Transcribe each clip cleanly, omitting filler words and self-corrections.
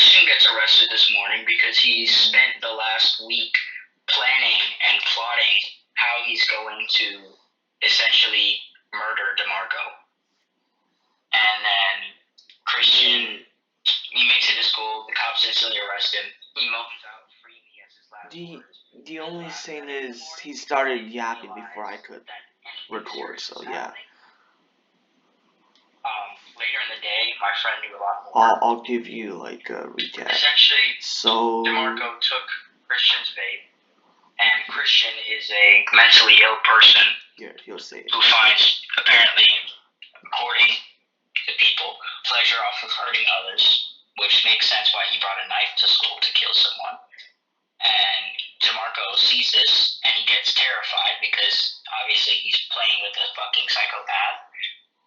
Christian gets arrested this morning because he spent the last week planning and plotting how he's going to essentially murder DeMarco. And then Christian, he makes it to school. The cops instantly arrest him. He moans out, "Free me," as his last words. The only thing is, he started yapping before I could record, so yeah. Later in the day, my friend knew a lot more. I'll give you like a recap. Essentially, so DeMarco took Christian's vape, and Christian is a mentally ill person. Here, you'll say it. Who finds, apparently, according to people, pleasure off of hurting others, which makes sense why he brought a knife to school to kill someone. And DeMarco sees this, and he gets terrified because obviously he's playing with a fucking psychopath.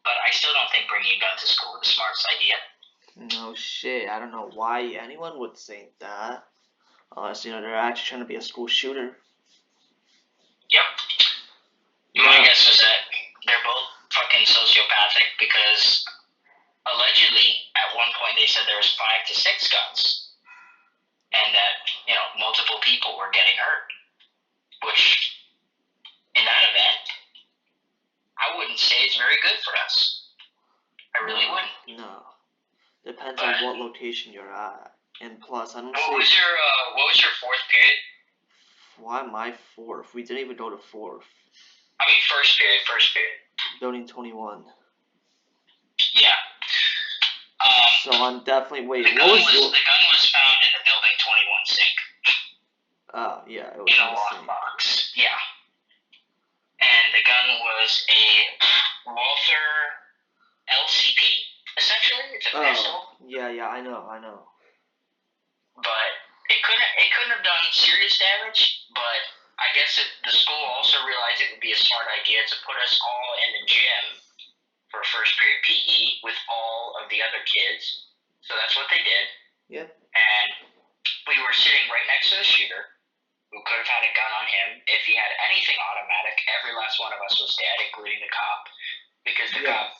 But I still don't think bringing a gun to school is the smartest idea. No shit, I don't know why anyone would think that. Unless, they're actually trying to be a school shooter. Yep. My guess is that they're both fucking sociopathic because allegedly, at one point they said there was 5 to 6 guns. And that, multiple people were getting hurt. Which, in that event, I wouldn't say it's very good for us. I really wouldn't. No. Depends on what location you're at. And plus, I don't see... What was your fourth period? Why my fourth? We didn't even go to fourth. I mean, first period. Building 21. Yeah. So I'm definitely... Wait, the gun was found in the Building 21 sink. Oh, yeah. It was in a lockbox. Yeah. And the gun was a Walther LCP, essentially. It's a pistol. Yeah, I know. But it couldn't have done serious damage, but I guess the school also realized it would be a smart idea to put us all in the gym for first period PE with all of the other kids. So that's what they did. Yep. And we were sitting right next to the shooter, who could have had a gun on him. If he had anything automatic, every last one of us was dead, including the cop, because the cop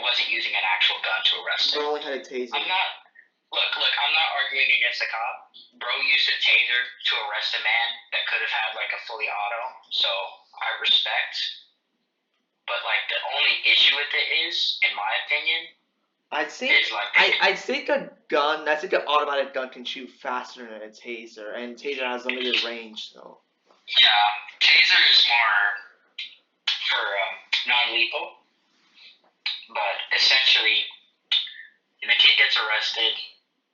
wasn't using an actual gun to arrest him. But only had a taser. I'm not arguing against the cop. Bro used a taser to arrest a man that could have had like a fully auto, so I respect. But like the only issue with it is, in my opinion, I think an automatic gun can shoot faster than a taser, and taser has limited range, so. Yeah, taser is more for non-lethal, but essentially, the kid gets arrested.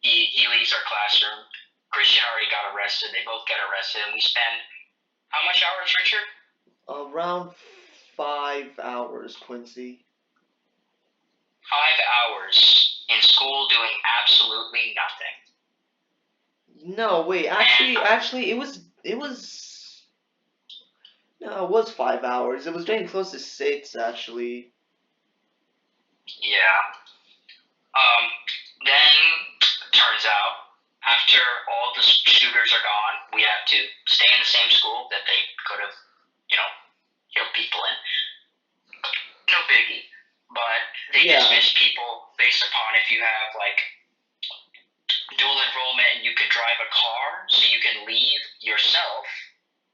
He leaves our classroom. Christian already got arrested. They both get arrested, and we spend how much hours, Richard? Around 5 hours, Quincy. 5 hours in school doing absolutely nothing. No, wait. Actually, it was. No, it was 5 hours. It was getting close to 6, actually. Yeah. Then turns out, after all the shooters are gone, we have to stay in the same school that they could have, killed people in. No biggie. But they dismiss people based upon if you have, like, dual enrollment and you can drive a car, so you can leave yourself,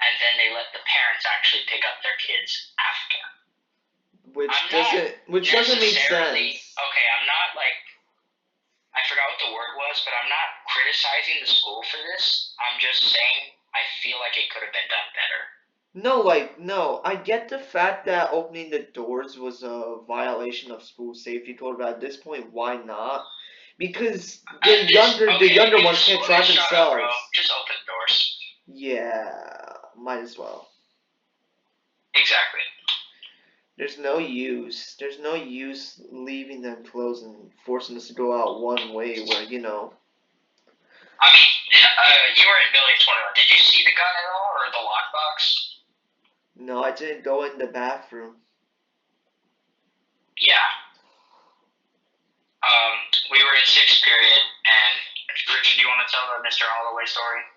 and then they let the parents actually pick up their kids after. Which doesn't make sense. Okay, I'm not, like, I forgot what the word was, but I'm not criticizing the school for this. I'm just saying I feel like it could have been done better. No, I get the fact that opening the doors was a violation of school safety code, but at this point, why not? Because the younger ones can't drive themselves. Up, bro. Just open the doors. Yeah, might as well. Exactly. There's no use leaving them closed and forcing us to go out one way where, I mean, you were in Building 21. Did you see the gun at all, or the lockbox? No, I didn't go in the bathroom. Yeah. We were in 6th period, and Richard, do you want to tell the Mr. Holloway story?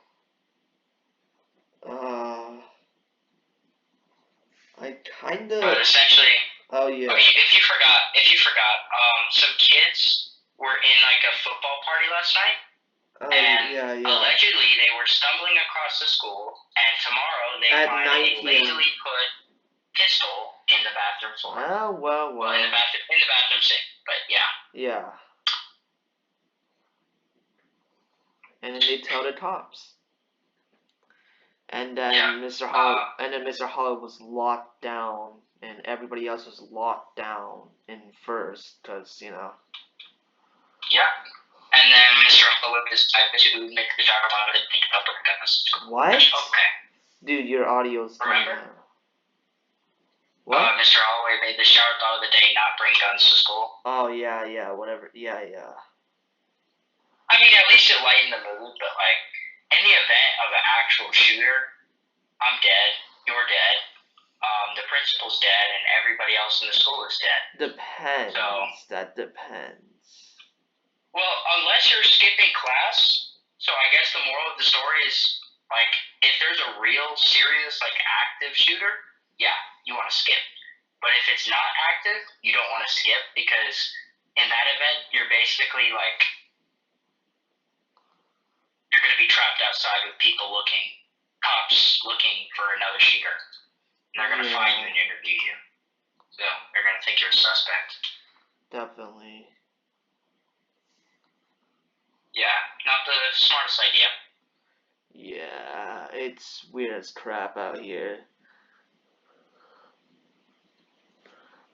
I kinda. But essentially. Oh yeah. If you forgot, some kids were in like a football party last night, And allegedly they were stumbling across the school, and tomorrow they At find 9 a p.m. lazily put pistol in the bathroom floor. Oh, well. In the bathroom sink, but yeah. Yeah. And then they tell the cops. And then Mr. Hollow was locked down, and everybody else was locked down in first, because, Yeah. And then Mr. Hollow decided to make the child out and think about the guns. What? Okay. Dude, your audio's coming out. What? Mr. Holloway made the shower thought of the day not bring guns to school. Oh, yeah, whatever. Yeah. I mean, at least it lightened the mood, but, like, in the event of an actual shooter, I'm dead, you're dead, the principal's dead, and everybody else in the school is dead. Depends. That depends. Well, unless you're skipping class, so I guess the moral of the story is, like, if there's a real, serious, like, active shooter, yeah, you want to skip. But if it's not active, you don't want to skip, because in that event, you're basically, like, you're going to be trapped outside with cops looking for another shooter. And they're going to find you and interview you. So they're going to think you're a suspect. Definitely. Yeah, not the smartest idea. Yeah, it's weird as crap out here.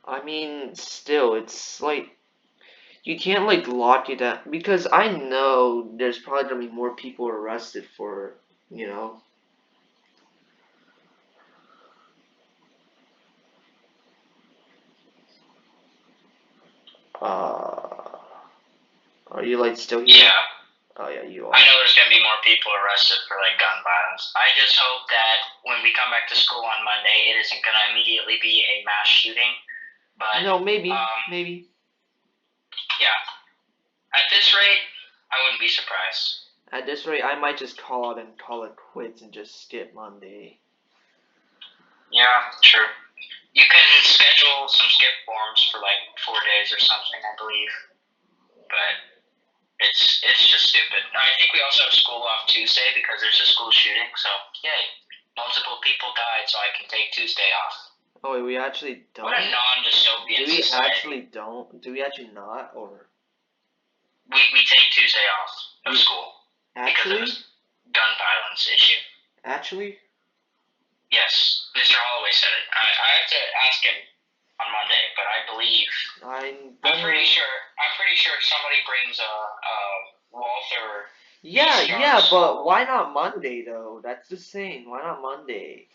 I mean, still, it's like, you can't, like, lock it down, because I know there's probably gonna be more people arrested for, are you, like, still here? Yeah. Oh, yeah, you are. I know there's going to be more people arrested for, like, gun violence. I just hope that when we come back to school on Monday, it isn't going to immediately be a mass shooting. But no, maybe. Yeah. At this rate, I wouldn't be surprised. At this rate, I might just call it quits and just skip Monday. Yeah, true. You can schedule some skip forms for, like, 4 days or something, I believe. But it's just stupid. I think we also have school off Tuesday because there's a school shooting, so yay. Multiple people died, so I can take Tuesday off. Oh wait, we actually don't? What a non-dystopian society. Do we actually don't? Do we actually not, or? We take Tuesday off of school. Actually? Because of this gun violence issue. Actually? Yes, Mr. Holloway said it. I have to ask him on Monday, but I believe I'm pretty sure if somebody brings a Walther. Yeah, but why not Monday though? That's the thing. Why not Monday?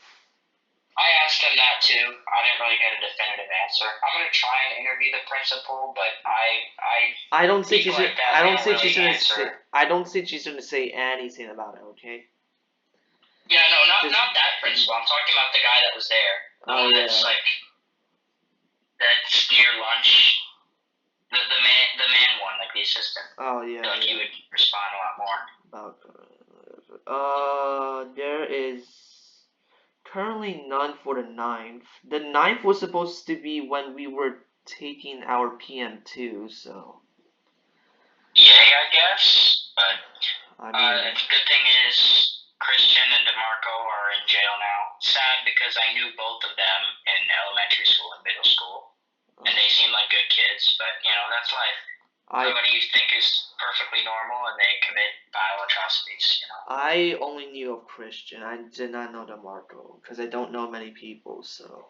I asked him that too. I didn't really get a definitive answer. I'm gonna try and interview the principal, but I don't think she's like I don't think she's gonna say. I don't think she's gonna say anything about it. Okay. Yeah, no, not that principal. I'm talking about the guy that was there. That's like that's near lunch. The man one, like the assistant. Oh yeah. I feel like he would respond a lot more. There is currently none for the 9th. The 9th was supposed to be when we were taking our PM2, so. Yay, I guess. But the good thing is Christian and DeMarco are in jail now. Sad because I knew both of them in elementary school and middle school. And they seem like good kids, but, that's life. Somebody you think is perfectly normal and they commit vile atrocities, I only knew of Christian. I did not know DeMarco, because I don't know many people, so.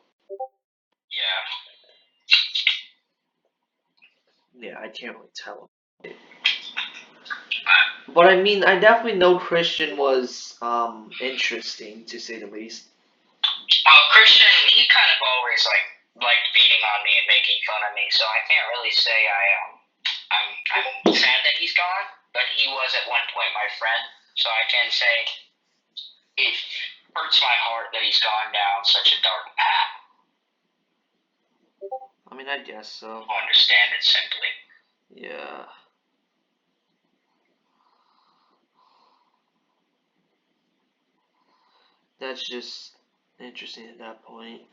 Yeah, I can't really tell. But I mean, I definitely know Christian was interesting, to say the least. Christian, he kind of always liked beating on me and making fun of me, so I can't really say I'm sad that he's gone, but he was at one point my friend, so I can say it hurts my heart that he's gone down such a dark path. I mean, I guess so. I'll understand it simply. Yeah. That's just interesting at that point.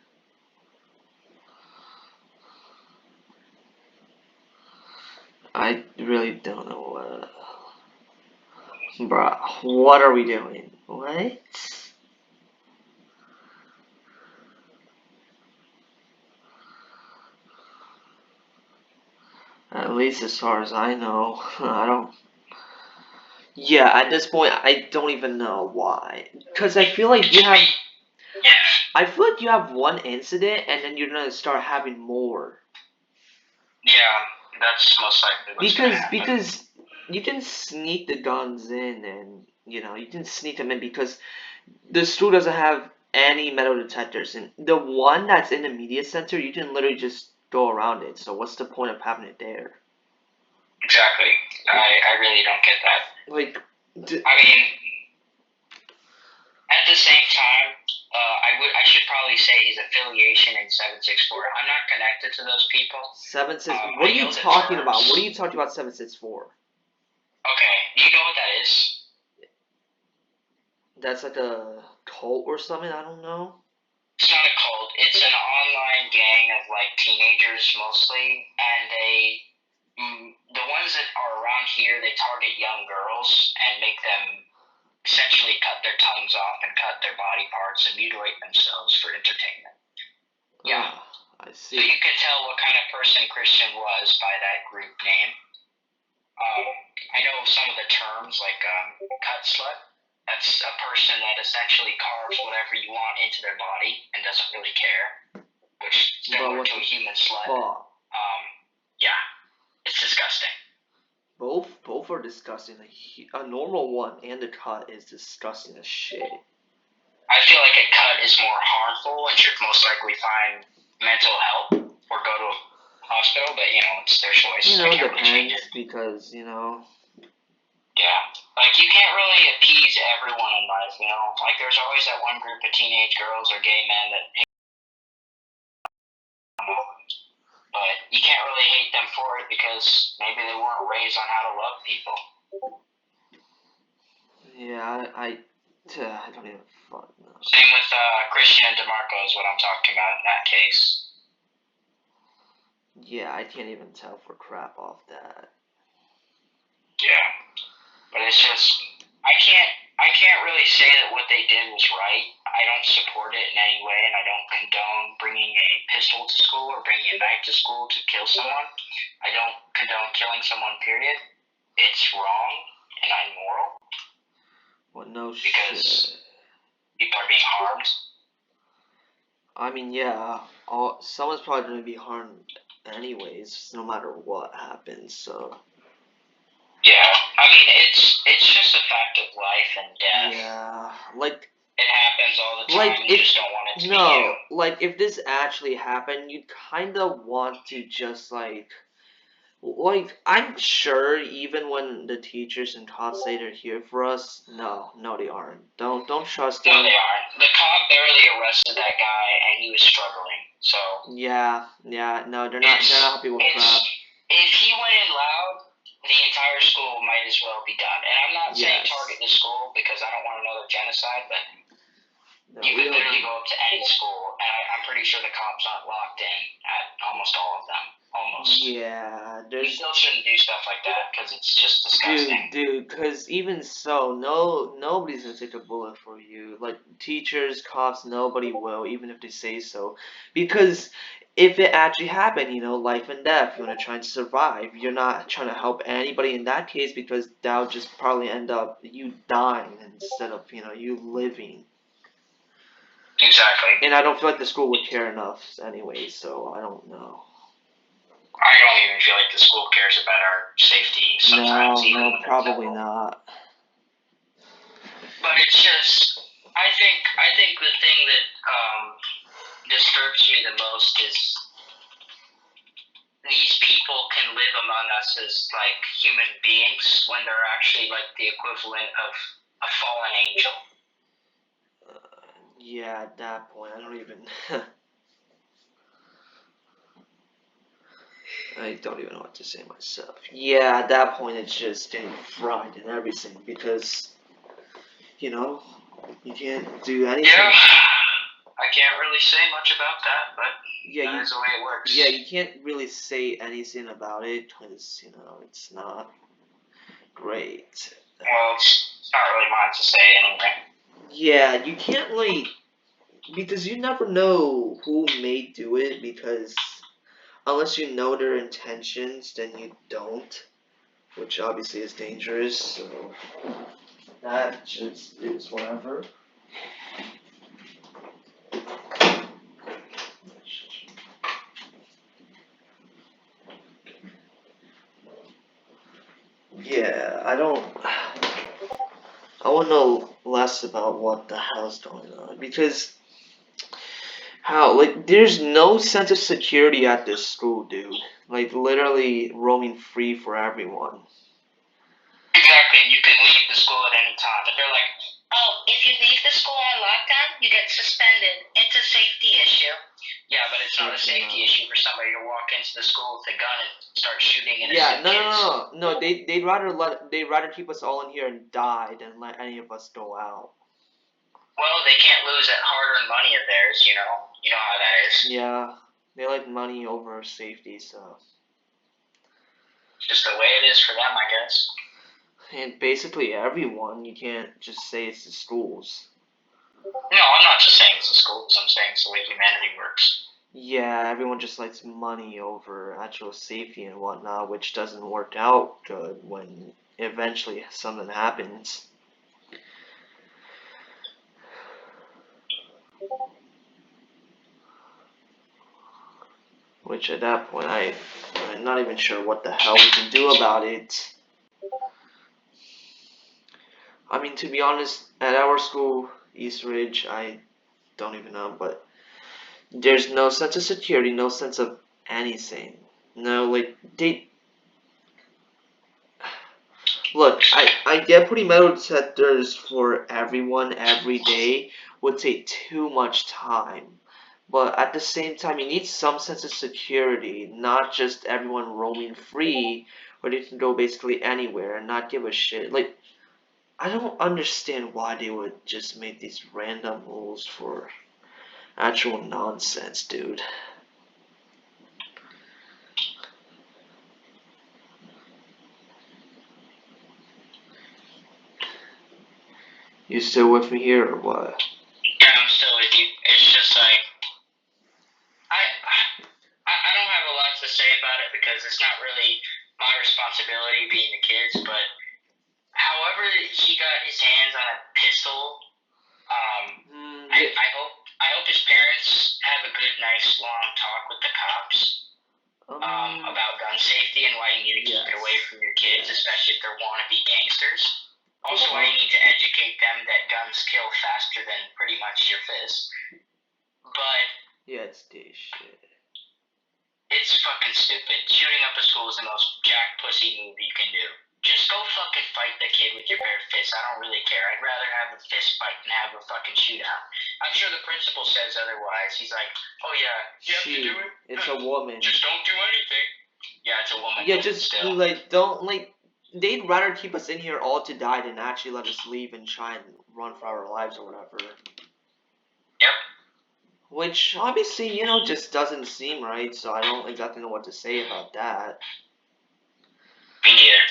I really don't know Bruh, what are we doing? What? At least as far as I know, I don't. Yeah, at this point, I don't even know why. Because I feel like you have. Yeah. I feel like you have one incident and then you're gonna start having more. Yeah, that's most likely what's gonna happen. Because you can sneak the guns in and you can sneak them in because the school doesn't have any metal detectors and the one that's in the media center you can literally just go around it. So what's the point of having it there? Exactly. I really don't get that. Like, I mean, at the same time, I should probably say his affiliation in 764. I'm not connected to those people. 7-6. What are you talking about? What are you talking about? 764. Okay, do you know what that is? That's like a cult or something. I don't know. It's not a cult. It's an online gang of like teenagers mostly, and the ones that are around here, they target young girls and make them essentially cut their tongues off and cut their body parts and mutilate themselves for entertainment. Yeah. I see. So you can tell what kind of person Christian was by that group name. I know some of the terms like cut slut. That's a person that essentially carves whatever you want into their body and doesn't really care, which is similar to a human slut. Yeah, it's disgusting. Both are disgusting. A normal one and the cut is disgusting as shit. I feel like a cut is more harmful and should most likely find mental help or go to a hospital, but it's their choice. It depends because Yeah, like you can't really appease everyone in life. Like there's always that one group of teenage girls or gay men that hate them, but you can't really hate them for it because maybe they weren't raised on how to love people. Yeah, I don't even fuck know. Same with Christian and DeMarco is what I'm talking about in that case. Yeah, I can't even tell for crap off that. Yeah, but it's just I can't really say that what they did was right. I don't support it in any way, and I don't condone bringing a pistol to school or bringing a knife to school to kill someone. I don't condone killing someone, period. It's wrong and immoral. Well, no shit. Because people are being harmed. I mean, yeah, someone's probably going to be harmed anyways, no matter what happens, so. Yeah, I mean, it's just a fact of life and death. Yeah, like. It happens all the time. You just don't want it to be you. Like if this actually happened, you'd kind of want to just like I'm sure even when the teachers and cops say they're here for us, no, they aren't. Don't trust them. No, they aren't. The cop barely arrested that guy, and he was struggling. So. Yeah, no, they're not happy with crap. If he went in loud, the entire school might as well be done. And I'm not saying target this school because I don't want another genocide, but you could literally go up to any school, and I'm pretty sure the cops aren't locked in at almost all of them. Almost. Yeah, you still shouldn't do stuff like that because it's just disgusting. Dude, because even so, nobody's gonna take a bullet for you. Like teachers, cops, nobody will, even if they say so, because if it actually happened, life and death, you want to try and survive. You're not trying to help anybody in that case because that would just probably end up you dying instead of you living. Exactly. And I don't feel like the school would care enough anyway, so I don't know. I don't even feel like the school cares about our safety sometimes. No, probably not. But it's just, I think the thing that disturbs me the most is these people can live among us as like human beings when they're actually like the equivalent of a fallen angel. Yeah, at that point, I don't even. I don't even know what to say myself. Yeah, at that point, it's just getting fried and everything because, you can't do anything. Yeah, I can't really say much about that, but that's the way it works. Yeah, you can't really say anything about it because, it's not great. Well, not really mine to say anyway. Yeah, you can't like because you never know who may do it because unless you know their intentions, then you don't, which obviously is dangerous. So that just is whatever. Yeah, I don't. I want to know less about what the hell's going on because how like there's no sense of security at this school, dude. Like literally roaming free for everyone. Exactly, and you can leave the school at any time. But they're like, oh, if you leave the school on lockdown, you get suspended. It's a safety issue. Yeah, but it's not a safety issue for somebody to walk into the school with a gun and start shooting Yeah, innocent kids. no. They'd rather keep us all in here and die than let any of us go out. Well, they can't lose that hard-earned money of theirs, you know. You know how that is. Yeah, they like money over safety, so. It's just the way it is for them, I guess. And basically everyone, you can't just say it's the schools. No, I'm not just saying it's the schools. I'm saying it's the way humanity works. Yeah, everyone just likes money over actual safety and whatnot, which doesn't work out good when eventually something happens. Which at that point, I'm not even sure what the hell we can do about it. I mean, to be honest, at our school, East Ridge, I don't even know, but there's no sense of security, no sense of anything. No, like, they. Look, I get putting metal detectors for everyone every day would take too much time. But at the same time, you need some sense of security, not just everyone roaming free where they can go basically anywhere and not give a shit. Like, I don't understand why they would just make these random rules for actual nonsense, dude. You still with me here or what? Yeah, I'm still with you. It's just like I I don't have a lot to say about it because it's not really my responsibility being the kids, but however he got his hands on a pistol, I hope his parents have a good, nice, long talk with the cops about gun safety and why you need to keep it away from your kids, especially if they're wannabe gangsters. Also, why you need to educate them that guns kill faster than pretty much your fist. But yeah, it's this shit. It's fucking stupid. Shooting up a school is the most jack pussy move you can do. Just go fucking fight the kid with your bare fist. I don't really care. I'd rather have a fist fight than have a fucking shootout. I'm sure the principal says otherwise. He's like, oh yeah, you have to do it? It's a woman. Just don't do anything. Yeah, it's a woman. Yeah, just still. Like, don't, like, they'd rather keep us in here all to die than actually let us leave and try and run for our lives or whatever. Yep. Which, obviously, you know, just doesn't seem right, so I don't exactly know what to say about that. Me neither.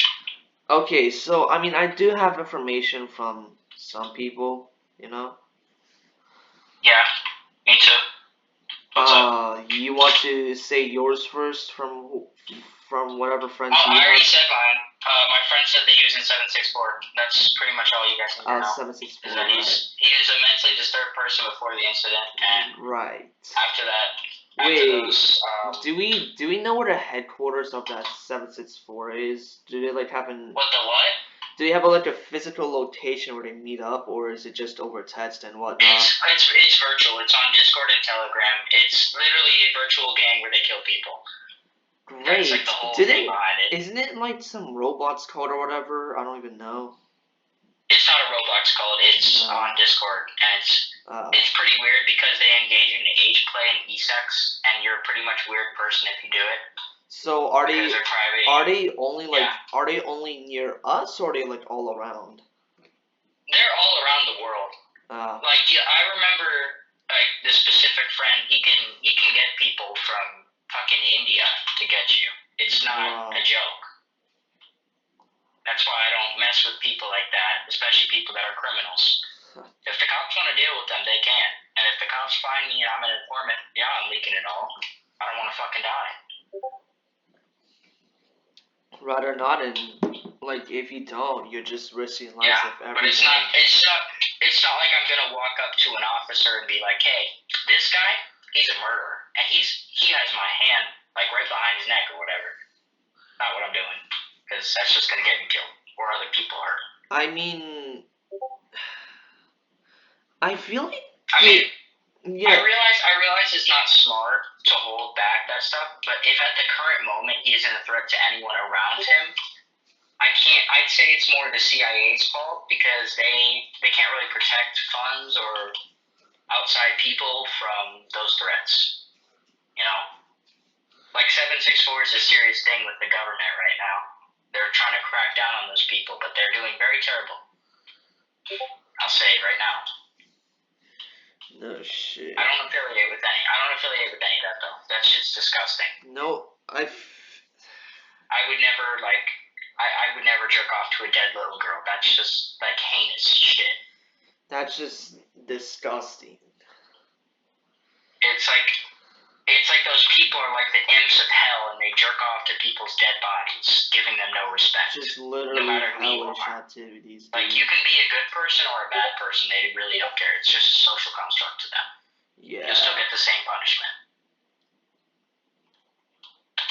Okay, so, I mean, I do have information from some people, you know? Yeah, me too. What's up? You want to say yours first from whatever friends you I have? already said mine. My friend said they use in 764. That's pretty much all you guys need to know. 764, right. He was a mentally disturbed person before the incident, and right. After that, Wait, do we know where the headquarters of that 764 is? Do they like have an? What the what? Do they have like a physical location where they meet up, or is it just over text and whatnot? It's virtual. It's on Discord and Telegram. It's literally a virtual gang where they kill people. Great. That's like the whole thing behind it. Isn't it like some Roblox code or whatever? I don't even know. It's not a Roblox code. It's on Discord, and it's pretty weird because they engage in age play and e-sex, and you're a pretty much weird person if you do it. So are they only are they only near us or are they like all around? They're all around the world. Like I remember like this specific friend, he can get people from fucking India to get you. It's not a joke. That's why I don't mess with people like that, especially people that are criminals. If the cops want to deal with them, they can. And if the cops find me and I'm an informant, yeah, I'm leaking it all. I don't want to fucking die. Rather not, and like if you don't, you're just risking lives Yeah, of everyone. but it's not like I'm gonna walk up to an officer and be like, hey, this guy, he's a murderer, and he has my hand like right behind his neck or whatever. Not what I'm doing, because that's just gonna get me killed or other people hurt. I mean, I feel like I realize it's not smart to hold back that stuff, but if at the current moment he isn't a threat to anyone around him, I'd say it's more the CIA's fault because they can't really protect funds or outside people from those threats. You know, like 764 is a serious thing with the government right now. They're trying to crack down on those people, but they're doing very terrible. I'll say it right now. No shit. I don't affiliate with any of that though. That shit's disgusting. No, I would never I would never jerk off to a dead little girl. That's just like heinous shit. That's just disgusting. It's like those people are like the imps of hell and they jerk off to people's dead bodies, giving them no respect. Just literally no matter who you hellish are. activities. Dude. Like you can be a good person or a bad person, they really don't care. It's just a social construct to them. Yeah. You'll still get the same punishment.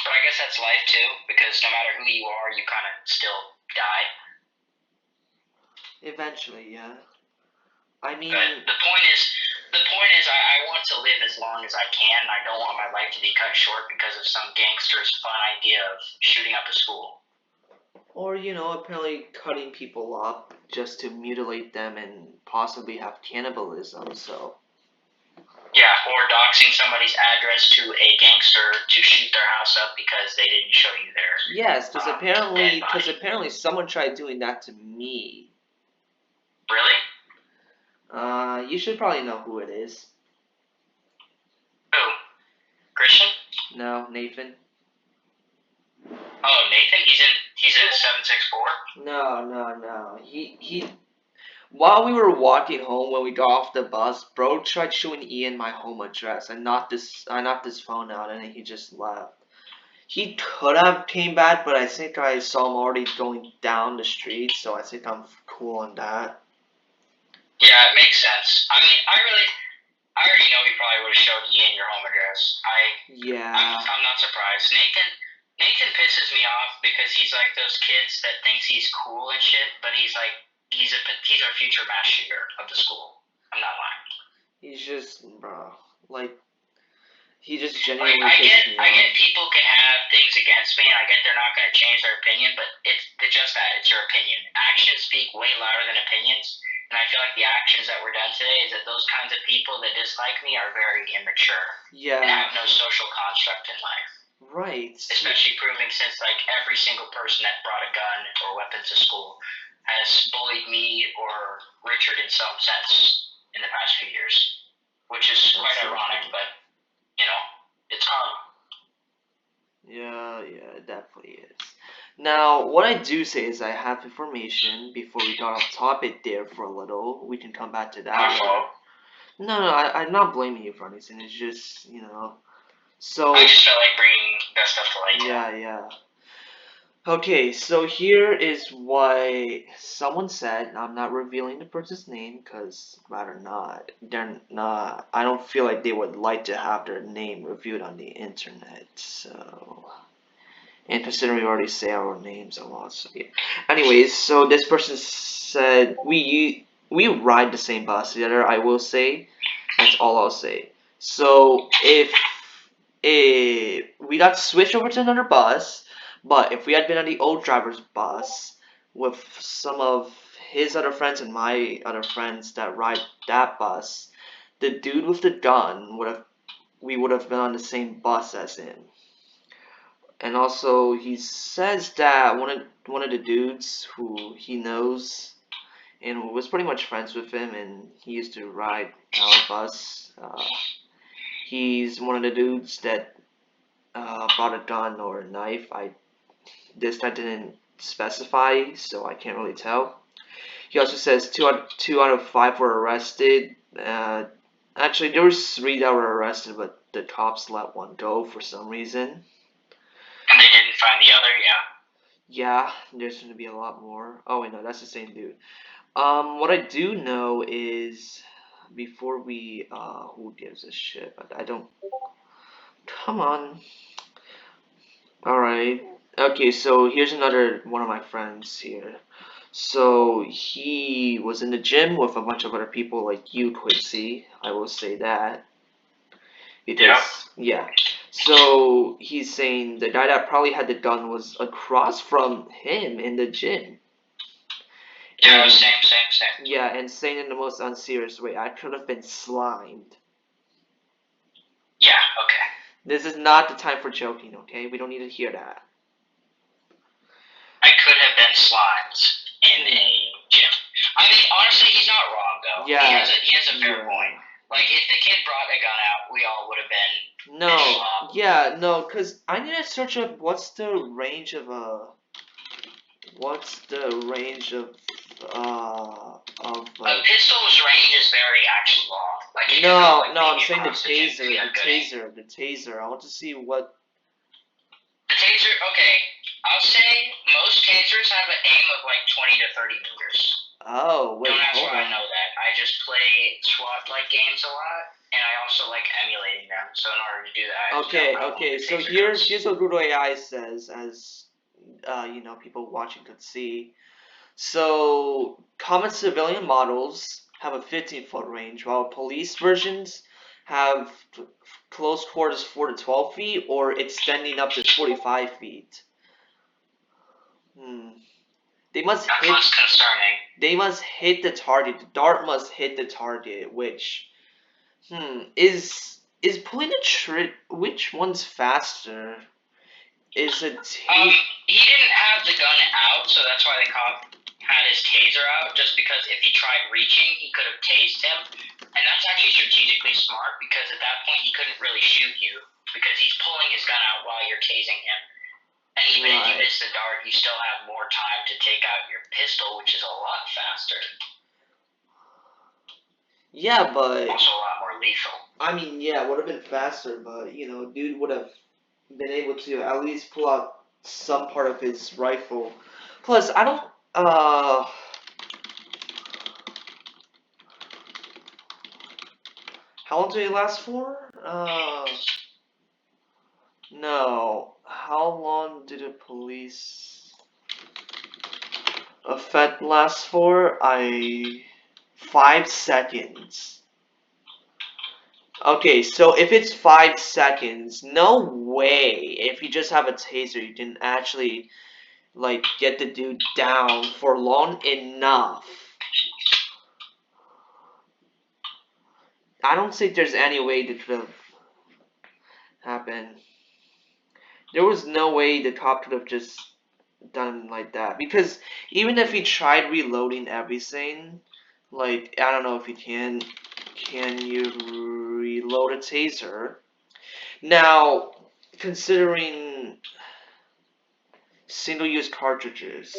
But I guess that's life too, because no matter who you are, you kind of still die. Eventually, yeah. I mean, but the point is, I want to live as long as I can. I don't want my life to be cut short because of some gangster's fun idea of shooting up a school. Or, apparently cutting people up just to mutilate them and possibly have cannibalism, so. Yeah, or doxing somebody's address to a gangster to shoot their house up because they didn't show you their. Yes, because apparently someone tried doing that to me. Really? You should probably know who it is. Who? Christian? No, Nathan. Oh, Nathan? He's in 764? No. He while we were walking home when we got off the bus, bro tried showing Ian my home address and not this phone out, and then he just left. He could have came back, but I think I saw him already going down the street, so I think I'm cool on that. Yeah, it makes sense. I mean, I already know he probably would have showed Ian your home address. I'm not surprised. Nathan pisses me off because he's like those kids that thinks he's cool and shit, but he's our future mass shooter of the school. I'm not lying. He's just, bro, he just genuinely I get people can have things against me, and I get they're not going to change their opinion, but it's just that. It's your opinion. Actions speak way louder than opinions. And I feel like the actions that were done today is that those kinds of people that dislike me are very immature. Yeah. And have no social construct in life. Right. Especially proving since like every single person that brought a gun or weapon to school has bullied me or Richard in some sense in the past few years. Which is quite ironic, but it's karma. Yeah, it definitely is. Now, what I do say is I have information before we got off topic there for a little. We can come back to that later. No, I'm not blaming you for anything. It's just, So. I just felt like bringing that stuff to light. Yeah. Okay, so here is what someone said. I'm not revealing the person's name because rather not. They're not. I don't feel like they would like to have their name reviewed on the internet. So. And considering we already say our names a lot, so yeah. Anyways, so this person said we ride the same bus together. I will say, that's all I'll say. So if we got switched over to another bus, but if we had been on the old driver's bus with some of his other friends and my other friends that ride that bus, the dude with the gun we would have been on the same bus as him. And also, he says that one of the dudes who he knows and was pretty much friends with him, and he used to ride our bus. He's one of the dudes that brought a gun or a knife. I didn't specify, so I can't really tell. He also says two out of five were arrested. Actually, there was three that were arrested, but the cops let one go for some reason. And they didn't find the other, yeah. Yeah, there's going to be a lot more. Oh wait, no, that's the same dude. What I do know is before we who gives a shit? I don't. Come on. All right. Okay, so here's another one of my friends here. So he was in the gym with a bunch of other people like you, Quincy. I will say that because yeah. So he's saying the guy that probably had the gun was across from him in the gym. Yeah, And, same. yeah, and saying in the most unserious way, I could have been slimed. Yeah, okay. This is not the time for joking, okay? We don't need to hear that. I could have been slimed in a gym. I mean, honestly, he's not wrong though. Yeah. He has a fair point. Like, if the kid brought a gun out, we all would have been. No. Yeah, no, cause I need to search up what's the range of a A pistol's range is very actually long. Like, no, I'm saying the taser. I want to see what. The taser, okay. I'll say most tasers have an aim of like 20 to 30 meters. Oh, wait, Don't ask hold why on. I know that. I just play SWAT-like games a lot, and I also like emulating them. So in order to do that, I have to know Okay. So taser here's goes. what Google AI says, as people watching could see. So common civilian models have a 15-foot range, while police versions have close quarters 4 to 12 feet, or extending up to 45 feet. They must That's less concerning. They must hit the target. The dart must hit the target, which is pulling a trick. Which one's faster? Is it? He didn't have the gun out, so that's why the cop had his taser out. Just because if he tried reaching, he could have tased him, and that's actually strategically smart because at that point he couldn't really shoot you because he's pulling his gun out while you're tasing him. And even if you miss the dart, you still have more time to take out your pistol, which is a lot faster. Yeah, but also a lot more lethal. I mean, yeah, it would have been faster, but dude would have been able to at least pull out some part of his rifle. Plus, I don't. How long did it last for? No. How long did a police effect last for? 5 seconds. Okay, so if it's 5 seconds, no way. If you just have a taser, you can actually get the dude down for long enough. I don't think there's any way that could have happened. There was no way the cop could have just done like that, because even if he tried reloading everything, I don't know if you can you reload a taser? Now, considering single-use cartridges,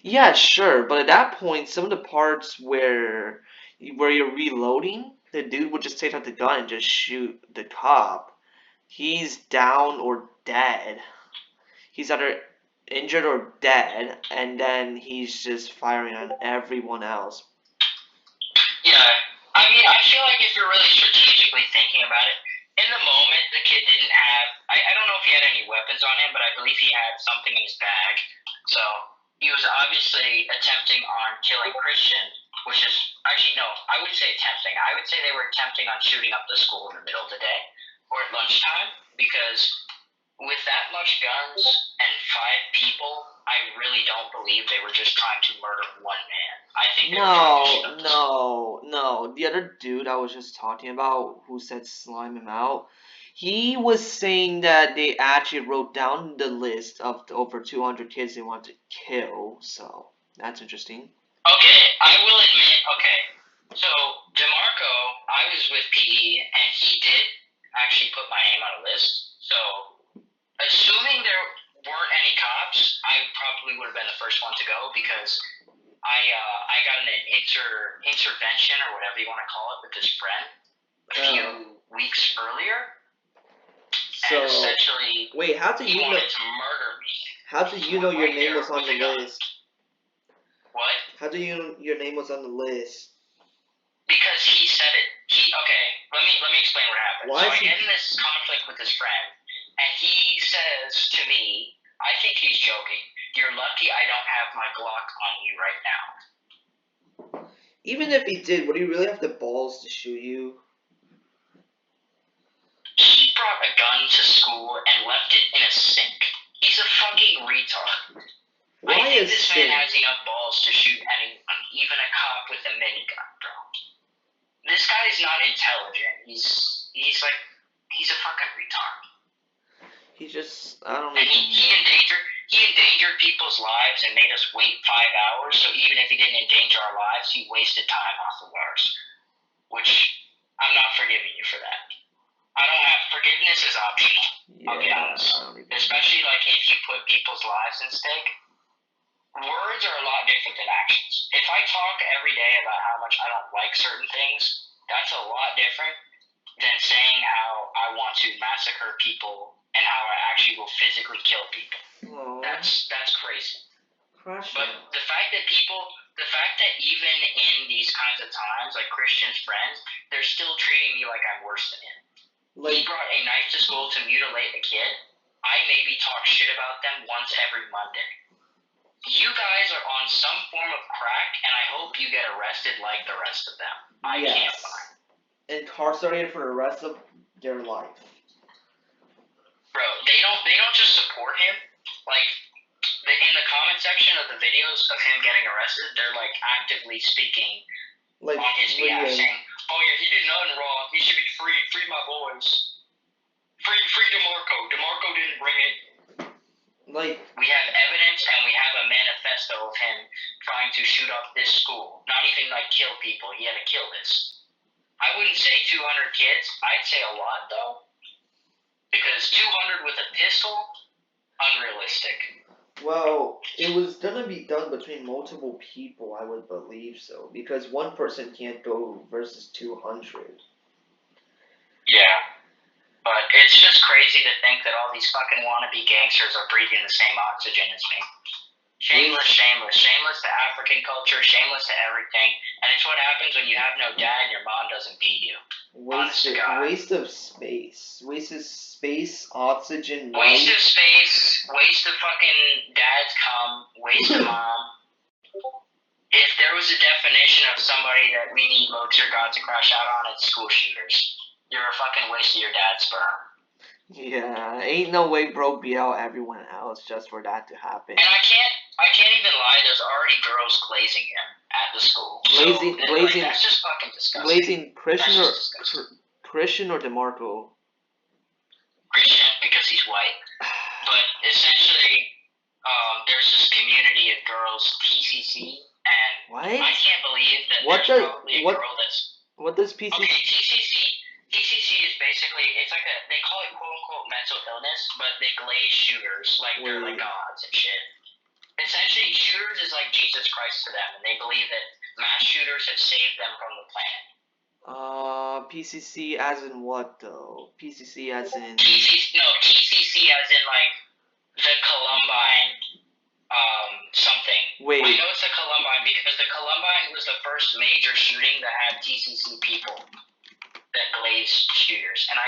yeah, sure, but at that point, some of the parts where you're reloading, the dude would just take out the gun and just shoot the cop. He's down or dead. He's either injured or dead, and then he's just firing on everyone else. Yeah, I mean, I feel like if you're really strategically thinking about it, in the moment, the kid didn't have, I don't know if he had any weapons on him, but I believe he had something in his bag. So, he was obviously attempting on killing Christian, which is, actually, no, I would say attempting. I would say they were attempting on shooting up the school in the middle of the day, or at lunchtime, because with that much guns and 5 people, I really don't believe they were just trying to murder one man. I think they were trying to shoot up the school. No. The other dude I was just talking about who said slime him out, he was saying that they actually wrote down the list of the over 200 kids they want to kill, so that's interesting. Okay, I will admit, so DeMarco, I was with PE, and he did actually put my name on a list, so assuming weren't any cops, I probably would have been the first one to go because I got an intervention or whatever you want to call it with this friend a few weeks earlier. So and essentially, wait, how did he you know? wanted to murder me. How did you know your Right name there was on with the a gun. list? What? How do you know your name was on the list? Because he said it. Okay. Let me explain what happened. Why So is I he- get in this conflict with this friend, and he says to me, I think he's joking. You're lucky I don't have my Glock on you right now. Even if he did, would he really have the balls to shoot you? He brought a gun to school and left it in a sink. He's a fucking retard. Why I think is this sink? man has enough balls to shoot anyone, even a cop with a minigun, bro. This guy is not intelligent. He's a fucking retard. He just, I don't And even he endangered people's lives and made us wait 5 hours. So even if he didn't endanger our lives, he wasted time off of ours. Which I'm not forgiving you for that. I don't have forgiveness is optional. I'll be honest. I don't even Especially like if you put people's lives in stake. Words are a lot different than actions. If I talk every day about how much I don't like certain things, that's a lot different than saying how I want to massacre people and how I actually will physically kill people. Oh, That's crazy. crush But the fact that even in these kinds of times, like Christian's friends, they're still treating me like I'm worse than him. He brought a knife to school to mutilate a kid. I maybe talk shit about them once every Monday. You guys are on some form of crack, and I hope you get arrested like the rest of them. I can't lie. Incarcerated for the rest of their life. Bro, they don't just support him. Like, in the comment section of the videos of him getting arrested, they're like actively speaking Like on his behalf, saying, "Oh yeah, he did nothing wrong. He should be free. Free my boys. Free DeMarco. DeMarco didn't bring it." Like, we have evidence and we have a manifesto of him trying to shoot up this school. Not even like kill people. He had to kill this. I wouldn't say 200 kids. I'd say a lot though, because 200 with a pistol, unrealistic. well, it was gonna be done between multiple people, I would believe so, because one person can't go versus 200. Yeah. But it's just crazy to think that all these fucking wannabe gangsters are breathing the same oxygen as me. Shameless, shameless. Shameless to African culture, shameless to everything. And it's what happens when you have no dad and your mom doesn't beat you. Waste of space. Waste of space, oxygen, Waste life. of space, waste of fucking dad's cum, waste of mom. If there was a definition of somebody that we need Loads or God to crash out on, it's school shooters. You're a fucking waste of your dad's sperm. Yeah, ain't no way bro beat out everyone else just for that to happen. And I can't even lie, there's already girls glazing him at the school. Glazing, that's just fucking disgusting. Glazing Christian or DeMarco? Christian, because he's white. But essentially, there's this community of girls, TCC, and what? I can't believe that there's probably a girl that's... What does PCC... Okay, TCC is basically, it's like they call it quote-unquote mental illness, but they glaze shooters like they're like gods and shit. Essentially, shooters is like Jesus Christ to them, and they believe that mass shooters have saved them from the planet. PCC as in what though? PCC as in... TCC as in like the Columbine something. Wait. I know it's the Columbine because the Columbine was the first major shooting that had TCC people that glazed shooters, and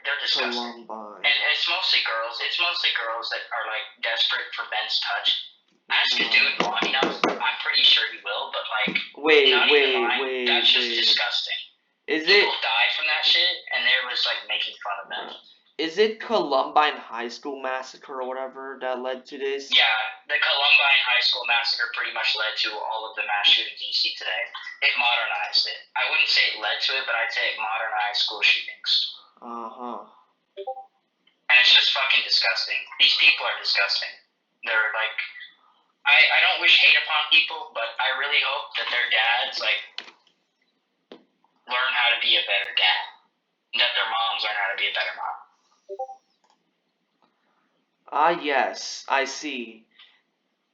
they're disgusting. Columbine. And it's mostly girls. It's mostly girls that are like desperate for men's touch. Ask a dude long enough, I'm pretty sure he will. But like, wait. That's just disgusting. People died from that shit, and they was like making fun of them. Is it Columbine High School Massacre or whatever that led to this? Yeah, the Columbine High School Massacre pretty much led to all of the mass shootings you see today. It modernized it. I wouldn't say it led to it, but I'd say it modernized school shootings. And it's just fucking disgusting. These people are disgusting. They're like, I don't wish hate upon people, but I really hope that their dads like learn how to be a better dad, and that their moms learn how to be a better mom. Ah, yes, I see.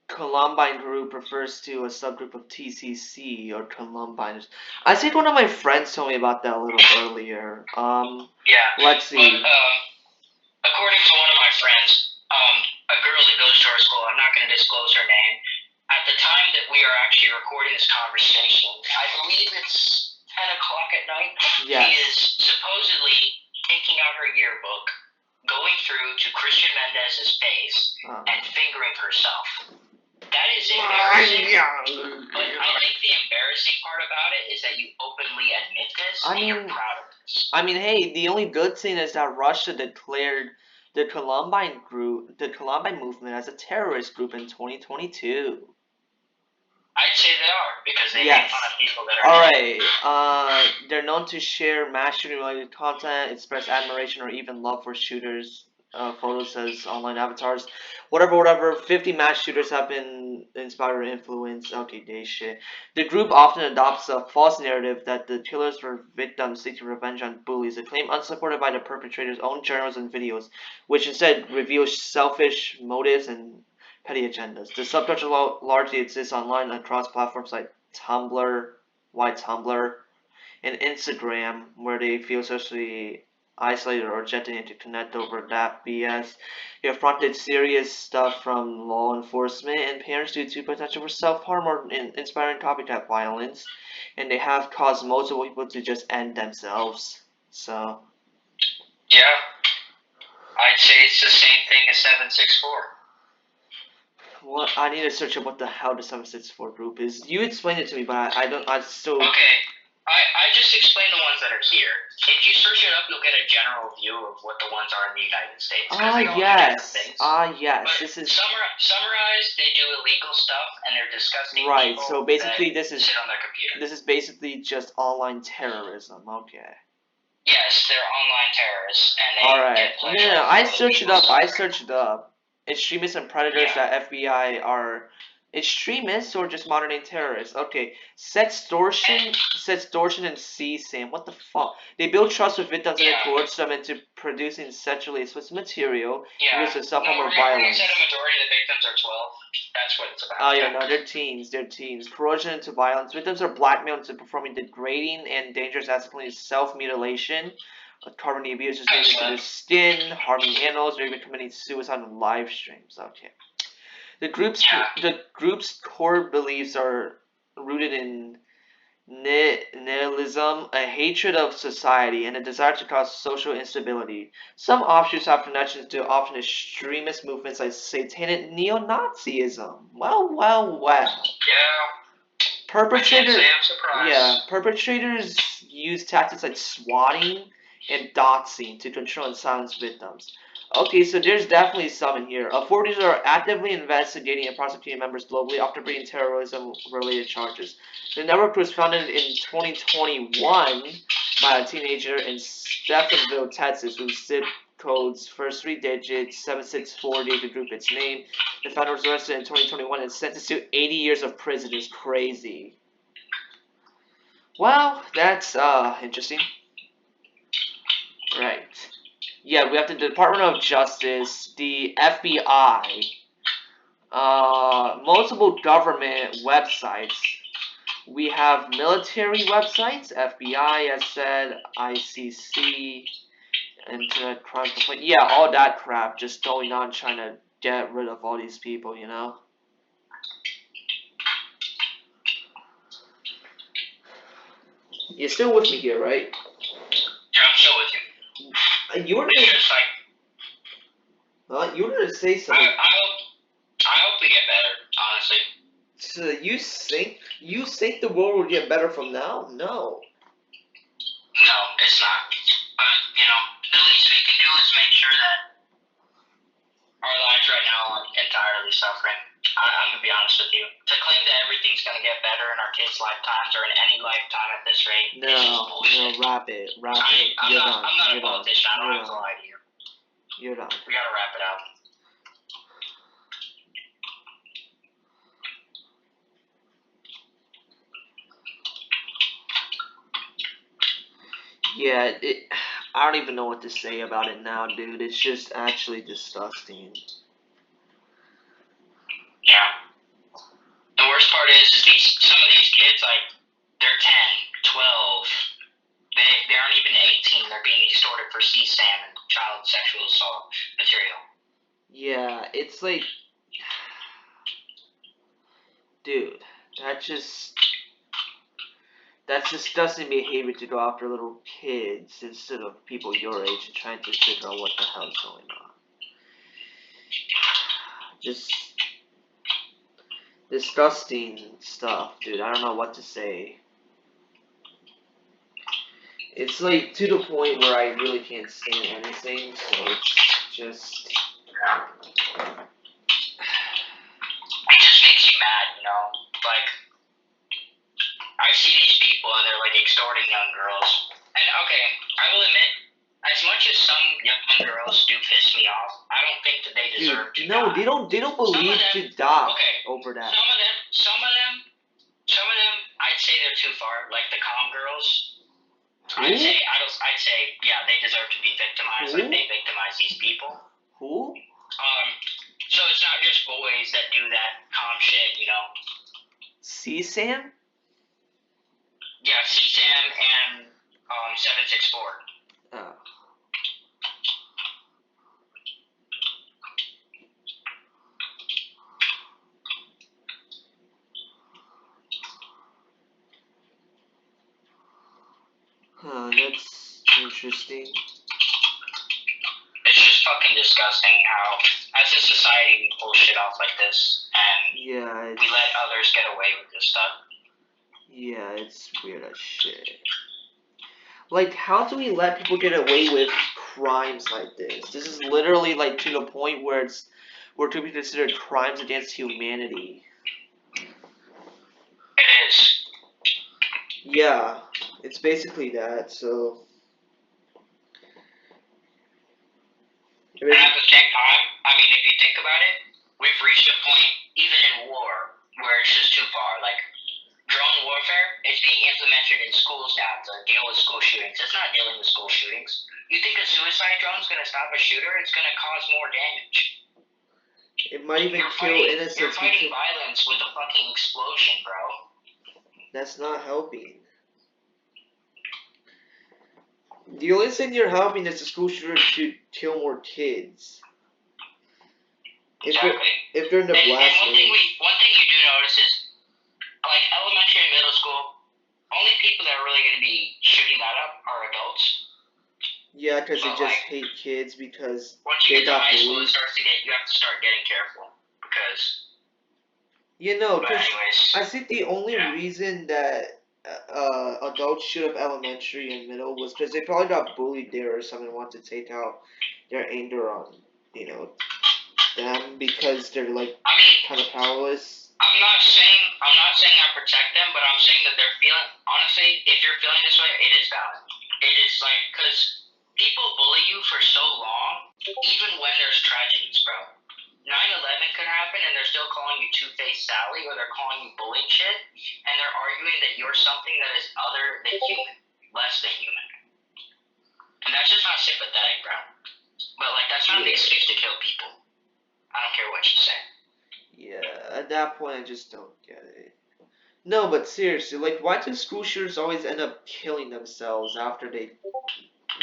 Columbine group refers to a subgroup of TCC or Columbine. I think one of my friends told me about that a little earlier. Yeah, Let's but see. according to one of my friends, a girl that goes to our school, I'm not going to disclose her name. At the time that we are actually recording this conversation, I believe it's 10 o'clock at night. Yes. She is supposedly taking out her yearbook, going through to Christian Mendez's face, and fingering herself. That is embarrassing. But I think the embarrassing part about it is that you openly admit this and you're proud of this. I mean, hey, the only good thing is that Russia declared the Columbine movement as a terrorist group in 2022. I'd say they are because they Yes. make fun of people that are. Alright, they're known to share mass shooting related content, express admiration or even love for shooters, photos as online avatars. Whatever. 50 mass shooters have been inspired or influenced. Okay, day shit. The group often adopts a false narrative that the killers were victims seeking revenge on bullies, a claim unsupported by the perpetrator's own journals and videos, which instead reveal selfish motives and petty agendas. The subculture largely exists online across platforms like Tumblr, Tumblr, and Instagram, where they feel socially isolated or rejected and to connect over that BS. They have fronted serious stuff from law enforcement and parents due to potential for self-harm or inspiring copycat violence, and they have caused multiple people to just end themselves. So. Yeah, I'd say it's the same thing as 764. What I need to search up what the hell the 764 group is. You explained it to me, but I still. Okay, I just explained the ones that are here. If you search it up, you'll get a general view of what the ones are in the United States. Yes. But this is summarized. They do illegal stuff and they're disgusting. right. People So basically, that sit on their computer. This is basically just online terrorism. Okay. Yes, they're online terrorists, and they. All right. No. I searched it up. Suffering. Extremists and predators that FBI are extremists or just modern day terrorists. Okay. Sextortion and CSAM. What the fuck? They build trust with victims and coerce them into producing sexually explicit material because of self-harm or violence. Said a majority of the victims are 12. That's what it's about. Oh yeah, no, they're teens. Coercion into violence. Victims are blackmailed into performing degrading and dangerous acts including self-mutilation, carbon abuse, just into their skin, harming animals, or even committing suicide on live streams. Okay. The group's core beliefs are rooted in nihilism, a hatred of society, and a desire to cause social instability. Some offshoots have connections to often extremist movements like satanic neo-Nazism. Well. Yeah. Perpetrators use tactics like swatting and doxing to control and silence victims. Okay, so there's definitely some in here. Authorities are actively investigating and prosecuting members globally after bringing terrorism-related charges. The network was founded in 2021 by a teenager in Stephenville, Texas, whose zip code's first three digits, 764, gave the group its name. The founder was arrested in 2021 and sentenced to 80 years of prison. It's crazy. Well, that's interesting. Right. Yeah, we have the Department of Justice, the FBI, multiple government websites. We have military websites, FBI, as said, ICC, Internet Crime Complaint. Yeah, all that crap just going on trying to get rid of all these people, you know? You're still with me here, right? Yeah, I'm still with you. You were gonna say something. I hope we get better, honestly. So you think the world will get better from now? No. No, it's not. But the least we can do is make sure that our lives right now aren't entirely suffering. I'm gonna be honest with you. To claim that everything's gonna get better in our kids' lifetimes or in any lifetime at this rate, is just bullshit. Wrap it. I'm not a politician. I don't have to lie to you. You're done. We gotta wrap it up. Yeah, I don't even know what to say about it now, dude. It's just actually disgusting. like they're 10, 12. They aren't even 18. They're being extorted for CSAM and child sexual assault material. Yeah, it's like, dude, that's disgusting behavior to go after little kids instead of people your age and trying to figure out what the hell's going on. Just disgusting stuff, dude. I don't know what to say. It's like to the point where I really can't stand anything, so it's just. It just makes you mad, you know? Like, I see these people and they're like extorting young girls. And okay, I will admit, as much as some young girls do piss me off, I don't think that they deserve to no, die. they don't believe to die Okay, over that. Some of them, I'd say they're too far. Like the calm girls, I'd say, yeah, they deserve to be victimized. Like they victimize these people. Who? So it's not just boys that do that calm shit, you know. CSAM? Yeah, CSAM and 764. Oh. Huh, that's interesting. It's just fucking disgusting how, as a society, we pull shit off like this, and we let others get away with this stuff. Yeah, it's weird as shit. Like, how do we let people get away with crimes like this? This is literally like to the point where it's to be considered crimes against humanity. It is. Yeah, it's basically that. So. And at the same time, I mean, if you think about it, we've reached a point, even in war, where it's just too far. Like, drone warfare is being implemented in schools now to deal with school shootings. It's not dealing with school shootings. You think a suicide drone is going to stop a shooter? It's going to cause more damage. It might even kill innocents. You're fighting violence with a fucking explosion, bro. That's not helping. The only thing you're helping is the school shooter to kill more kids. Exactly. If they're in the blast one thing you do notice is, like elementary and middle school, only people that are really going to be shooting that up are adults. Yeah, because they just hate kids because once you get to high school, you have to start getting careful because. You know, because I think the only reason that adults shoot up elementary and middle was because they probably got bullied there or something, want to take out their anger on, you know, them because they're like kind of powerless. I'm not saying I protect them, but I'm saying that they're feeling. Honestly, if you're feeling this way, it is valid. It is like because people bully you for so long, even when there's tragedies, bro. 9/11 could happen, and they're still calling you Two-Faced Sally, or they're calling you bullying shit, and they're arguing that you're something that is other than human, less than human. And that's just not sympathetic, bro. But like, that's not an excuse to kill people. I don't care what you say. Yeah, at that point, I just don't get it. No, but seriously, like, why do school shooters always end up killing themselves after they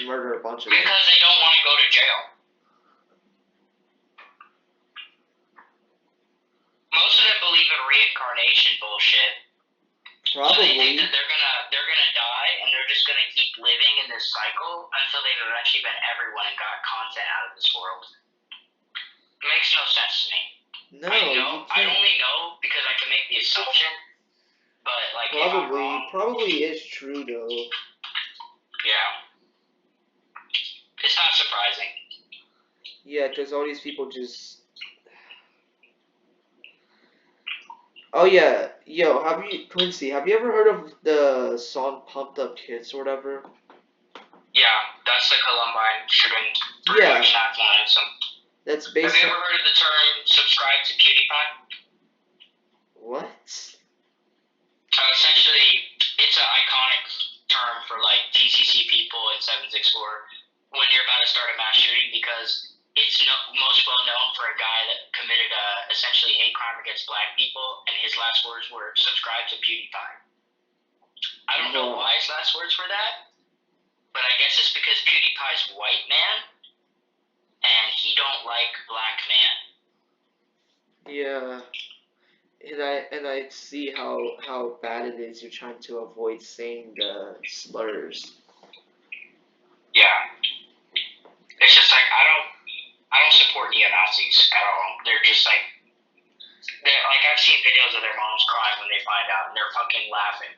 murder a bunch of them? Because they don't want to go to jail. Most of them believe in reincarnation bullshit. Probably. So they think that they're gonna die, and they're just gonna keep living in this cycle until they've eventually been everyone and got content out of this world. It makes no sense to me. No, I only know because I can make the assumption, but like probably is true though. Yeah, it's not surprising. Yeah, because all these people just. Oh yeah, yo, Quincy, have you ever heard of the song "Pumped Up Kids" or whatever? Yeah, that's the Columbine shooting. Yeah. National anthem. That's based. Have you ever heard of the term "subscribe to PewDiePie"? What? Essentially, it's an iconic term for like TCC people and 764 when you're about to start a mass shooting because it's most well known for a guy that committed essentially hate crime against black people, and his last words were "subscribe to PewDiePie." I don't know why his last words were that, but I guess it's because PewDiePie's white man, and he don't like black man. Yeah. And I see how bad it is. You're trying to avoid saying the slurs. Yeah, it's just like I don't support neo Nazis at all. They're just like I've seen videos of their moms crying when they find out, and they're fucking laughing.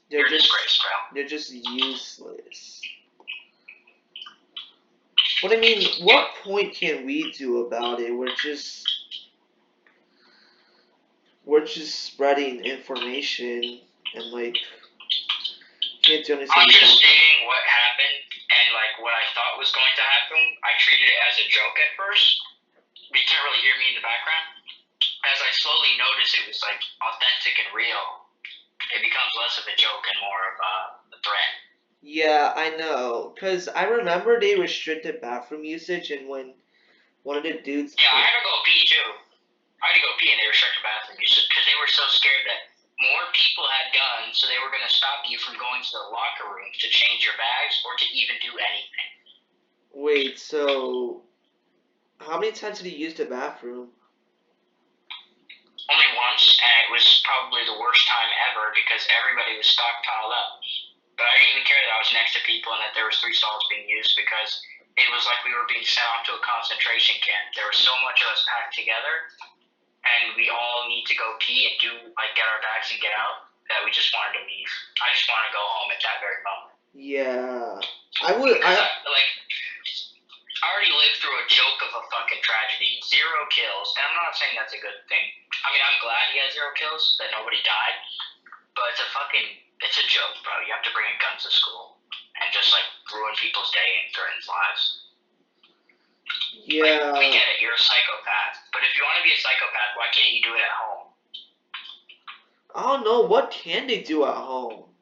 They're just disgrace, bro. They're just useless. What I mean, what point can we do about it? We're just spreading information and like can't do anything. I'm just saying what happened and like what I thought was going to happen. I treated it as a joke at first. You can't really hear me in the background. As I slowly noticed it was like authentic and real, it becomes less of a joke and more of a threat. Yeah, I know. Cause I remember they restricted bathroom usage, and when one of the dudes. Yeah, I had to go pee too. I had to go pee, and they restricted bathroom usage because they were so scared that more people had guns, so they were going to stop you from going to the locker room to change your bags or to even do anything. Wait, so how many times did he use the bathroom? Only once, and it was probably the worst time ever because everybody was stockpiled up. But I didn't even care that I was next to people and that there was 3 stalls being used because it was like we were being sent off to a concentration camp. There was so much of us packed together, and we all need to go pee and do like get our bags and get out, that we just wanted to leave. I just wanted to go home at that very moment. Yeah, I would. I already lived through a joke of a fucking tragedy. 0 kills, and I'm not saying that's a good thing. I mean, I'm glad he had 0 kills, that nobody died, but it's a joke, bro. You have to bring guns to school and just like ruin people's day and threaten lives. Yeah. Like, we get it, you're a psychopath. But if you want to be a psychopath, why can't you do it at home? I don't know. What can they do at home?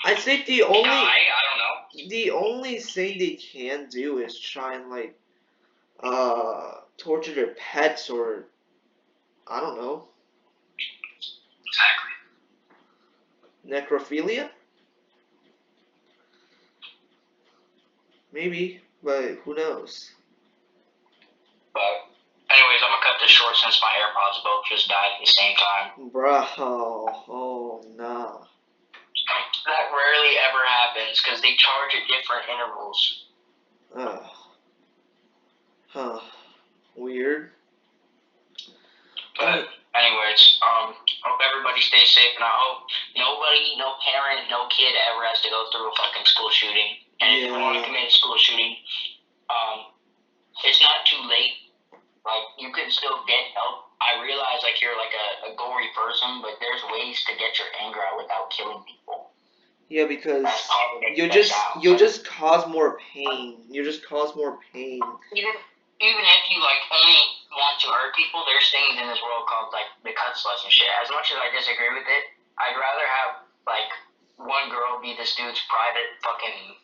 I think the only. I don't know. The only thing they can do is try and like, torture their pets or, I don't know. Exactly. Necrophilia? Maybe, but who knows? But anyways, I'm gonna cut this short since my AirPods both just died at the same time. Bro, oh nah. That rarely ever happens because they charge at different intervals. Huh. Weird. But anyways, hope everybody stays safe, and I hope nobody, no parent, no kid ever has to go through a fucking school shooting. And if you want to commit a school shooting, it's not too late. Like, you can still get help. I realize like you're like a gory person, but there's ways to get your anger out without killing people. Yeah, because you'll just cause more pain. You just cause more pain. Even if you like only want to hurt people, there's things in this world called like the cut sluts and shit. As much as I disagree with it, I'd rather have like one girl be this dude's private fucking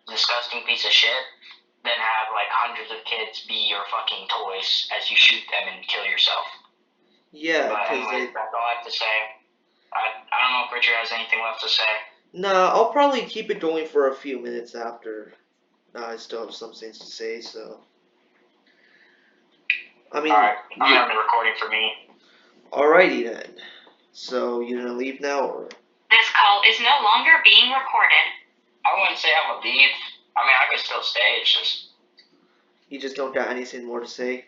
disgusting piece of shit than have like hundreds of kids be your fucking toys as you shoot them and kill yourself. Yeah, but anyway, that's all I have to say. I don't know if Richard has anything left to say. Nah, I'll probably keep it going for a few minutes after. I still have some things to say, so. I mean, alright, I'm having the recording for me. Alrighty then. So, you gonna leave now, or? This call is no longer being recorded. I wouldn't say I'm gonna leave. I mean, I could still stay, it's just... You just don't got anything more to say?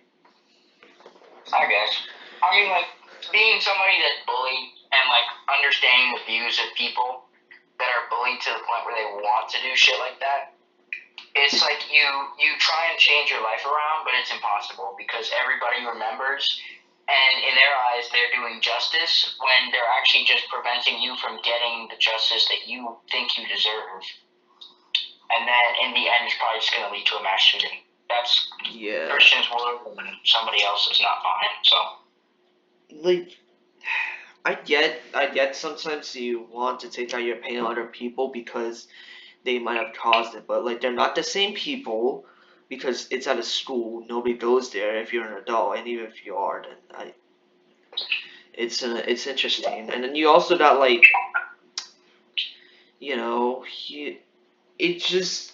I guess. I mean, like, being somebody that's bullied and, like, understanding the views of people that are bullied to the point where they want to do shit like that, it's like you try and change your life around, but it's impossible because everybody remembers, and in their eyes, they're doing justice when they're actually just preventing you from getting the justice that you think you deserve. And then, in the end, it's probably just going to lead to a mass shooting. That's Christian's word, and somebody else is not on it, so. Like, I get sometimes you want to take out your pain on other people because they might have caused it, but like they're not the same people because it's at a school. Nobody goes there if you're an adult, and even if you are, then it's interesting. And then you also got like you know, it just,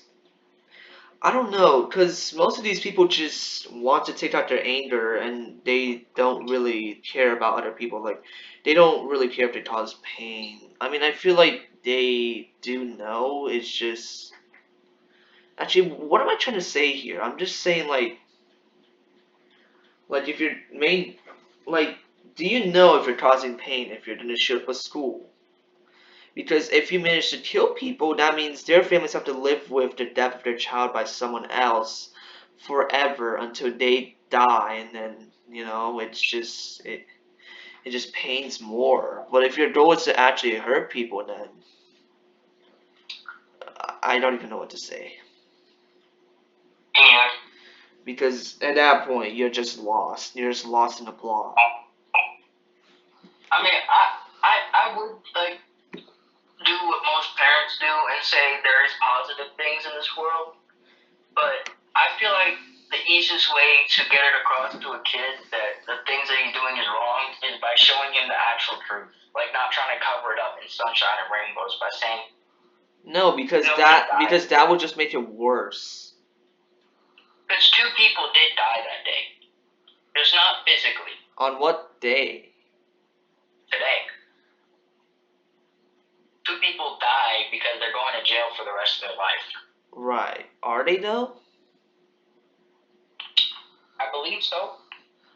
I don't know, because most of these people just want to take out their anger and they don't really care about other people. Like, they don't really care if they cause pain. I mean, I feel like they do know. It's just. Actually, what am I trying to say here? I'm just saying, like if you're main. Like, do you know if you're causing pain if you're gonna shoot up a school? Because if you manage to kill people, that means their families have to live with the death of their child by someone else forever until they die, and then it just pains more. But if your goal is to actually hurt people, then I don't even know what to say. Yeah. Because at that point, you're just lost. You're just lost in the plot. I mean, I would like do what most parents do and say there is positive things in this world, but I feel like the easiest way to get it across to a kid that the things that he's doing is wrong is by showing him the actual truth. Like not trying to cover it up in sunshine and rainbows by saying, No, because nobody that died. because that would just make it worse. Because 2 people did die that day. Just not physically. On what day? Today. 2 people died because they're going to jail for the rest of their life. Right. Are they though? I believe so.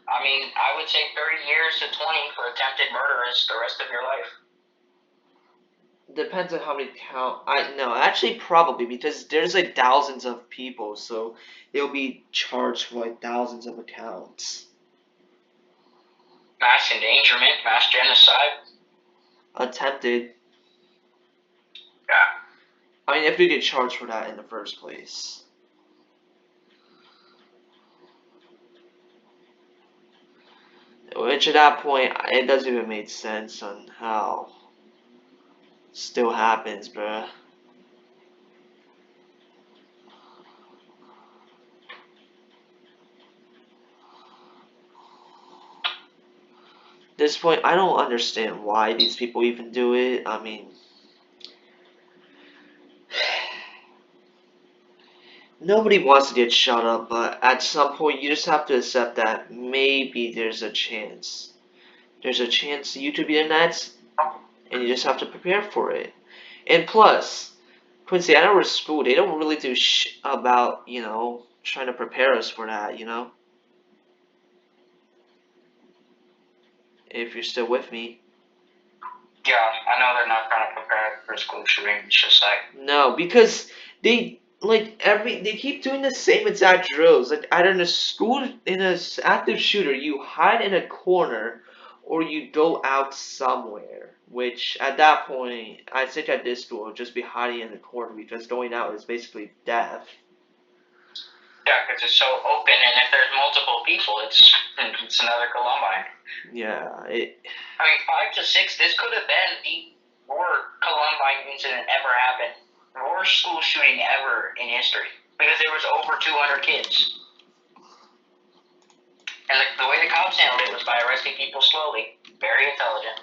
I mean, I would say 30 years to 20 for attempted murder is the rest of your life. Depends on how many count. I no, actually probably because there's like thousands of people, so they'll be charged for like thousands of accounts. Mass endangerment, mass genocide. Attempted. Yeah. I mean, if they get charged for that in the first place. Which at that point, it doesn't even make sense on how still happens, bruh. This point, I don't understand why these people even do it. I mean, nobody wants to get shot up, but at some point, you just have to accept that maybe there's a chance. There's a chance you could be the next, and you just have to prepare for it. And plus, Quincy, I know we're school. They don't really do about trying to prepare us for that. If you're still with me. Yeah, I know they're not trying to prepare for school shooting. It's just like No, because they they keep doing the same exact drills. Like either in a school in a active shooter, you hide in a corner, or you go out somewhere. Which at that point, I think at this school, just be hiding in the corner because going out is basically death. yeah, because it's so open, and if there's multiple people, it's another Columbine. Yeah, I mean, 5 to 6. This could have been the worst Columbine incident ever happened. The worst school shooting ever in history because there was over 200 kids. And the way the cops handled it was by arresting people slowly. Very intelligent.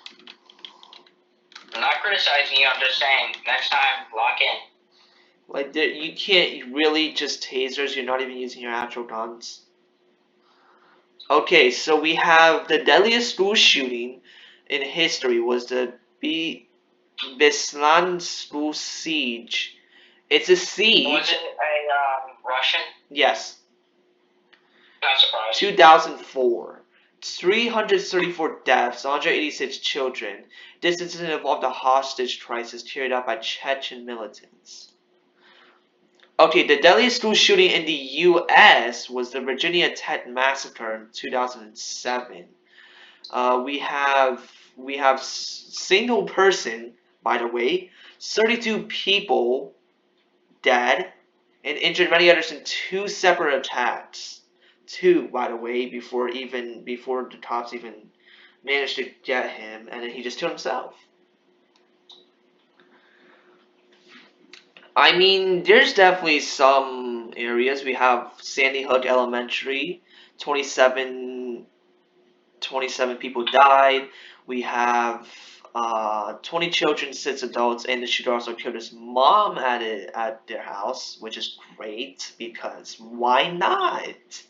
I'm not criticizing you. I'm just saying, next time, lock in. like you can't really just tasers. You're not even using your actual guns. Okay, so we have the deadliest school shooting in history was the Beslan school siege. It's a Was siege. it a Russian? Yes, Not surprised. 2004. 334 deaths, 186 children. This incident involved a hostage crisis carried out by Chechen militants. Okay, the deadliest school shooting in the U.S. was the Virginia Tech massacre in 2007. We have single person, by the way, 32 people dead and injured many others in 2 separate attacks. 2, by the way, before the cops even managed to get him, and then he just killed himself. I mean, there's definitely some areas. We have Sandy Hook Elementary, 27 people died. We have 20 children, 6 adults, and the shooter also killed his mom at their house, which is great because why not?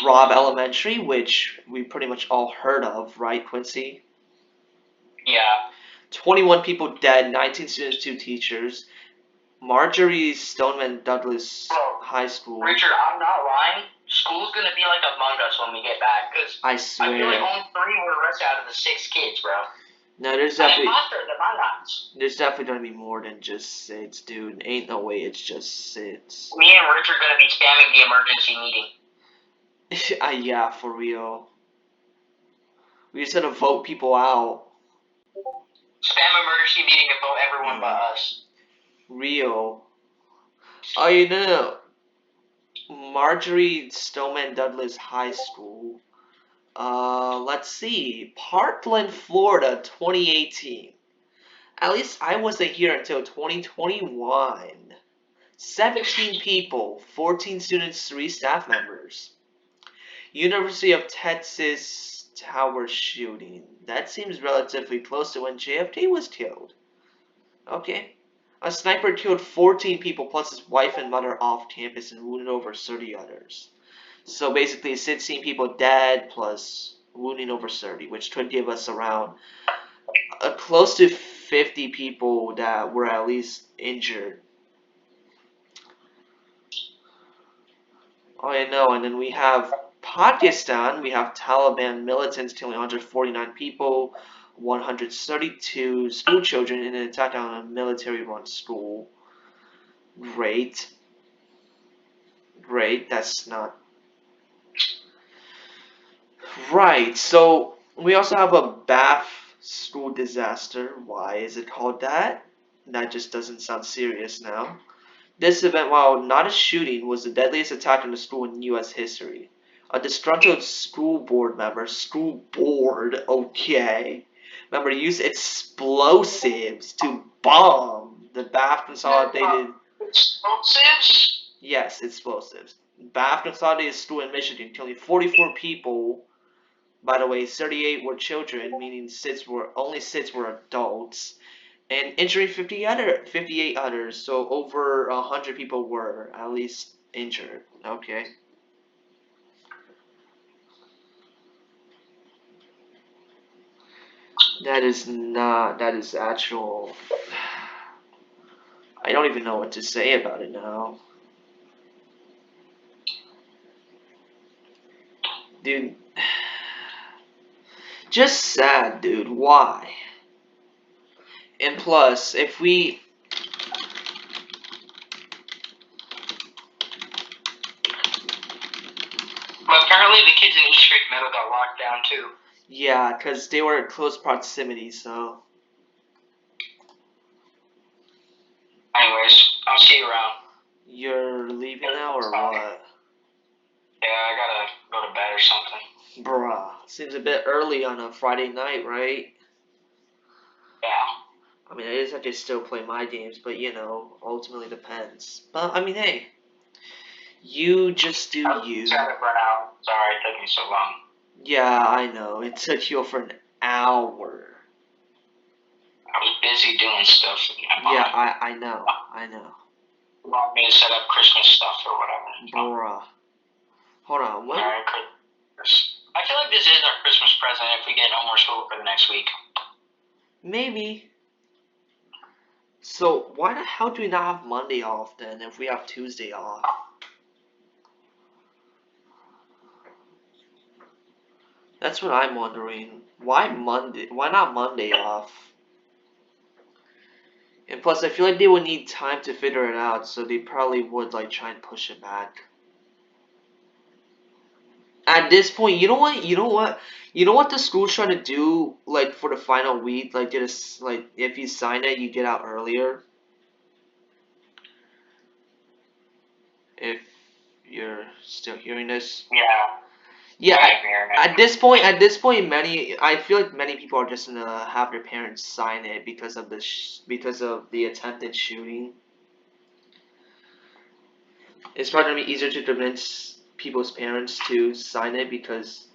Robb Elementary, which we pretty much all heard of, right, Quincy? Yeah. 21 people dead, 19 students, 2 teachers. Marjorie Stoneman Douglas Bro, High School. Richard, I'm not lying. School's gonna be like Among Us when we get back, because I I feel like swear. only 3 were arrested out of the 6 kids, bro. No, there's And definitely imposter, the Mongots. there's definitely gonna be more than just SIDS, dude. Ain't no way it's just SIDS. Me and Rich are gonna be spamming the emergency meeting. Yeah, for real. We just gotta vote people out. Spam emergency meeting and vote everyone but us. Real. Oh, you know, Marjorie Stoneman Douglas High School. Let's see. Parkland, Florida, 2018. At least I wasn't here until 2021. 17 people, 14 students, 3 staff members. University of Texas Tower shooting. That seems relatively close to when JFK was killed. Okay. A sniper killed 14 people plus his wife and mother off campus and wounded over 30 others. So basically 16 people dead plus wounding over 30, which could give us around close to 50 people that were at least injured. Oh, I know. And then we have Pakistan. We have Taliban militants killing 149 people, 132 school children in an attack on a military-run school. Great. Great. That's not right. So we also have a Bath school disaster. Why is it called that? That just doesn't sound serious now. This event, while not a shooting, was the deadliest attack on a school in U.S. history. A disgruntled school board member, member used explosives to bomb the Bath Consolidated. Explosives? Yes, explosives. Bath Consolidated School in Michigan, killing 44 people. By the way, 38 were children, meaning only 6 were adults. And injuring 58 others, so over 100 people were at least injured. Okay. That is actual. I don't even know what to say about it now. Dude. Just sad, dude. Why? And plus, if we. But apparently the kids in East Creek Meadow got locked down too. Yeah, because they were in close proximity, so. Anyways, I'll see you around. You're leaving now or what? Yeah, I gotta go to bed or something. Bruh. Seems a bit early on a Friday night, right? Yeah. I mean, I guess I could still play my games, but you know, ultimately depends. But I mean, hey, you just do you. I'm trying to burn out. Sorry it took me so long. Yeah, I know. It took you for an hour. I was busy doing stuff. Yeah, I know. You want me to set up Christmas stuff or whatever. Bruh. Hold on, what? Merry Christmas. I feel like this is our Christmas present if we get no more school for the next week. Maybe. So, why the hell do we not have Monday off then if we have Tuesday off? That's what I'm wondering. Why Monday? Why not Monday off? And plus, I feel like they would need time to figure it out, so they probably would like try and push it back. At this point, you know what the school's trying to do, like for the final week, like just like if you sign it, you get out earlier. If you're still hearing this. Yeah. Yeah. I'm here now. At this point, I feel like many people are just gonna have their parents sign it because of the attempted shooting. It's probably gonna be easier to convince people's parents to sign it because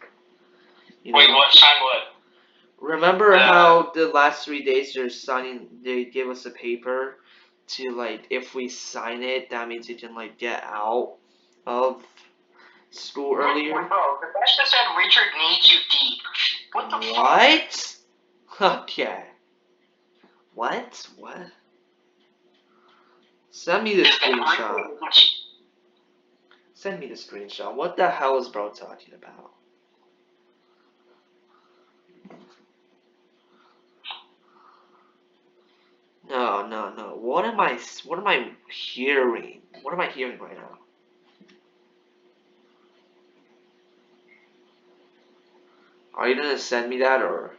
You know? Wait, what? Sign what? Remember how the last 3 days they gave us a paper to like if we sign it, that means you can like get out of school earlier. Bro, the professor said Richard needs you deep. What the fuck? What? Okay. What? What? Send me the screenshot. Send me the screenshot. What the hell is bro talking about? No, no, no. What am I hearing? What am I hearing right now? Are you gonna send me that or?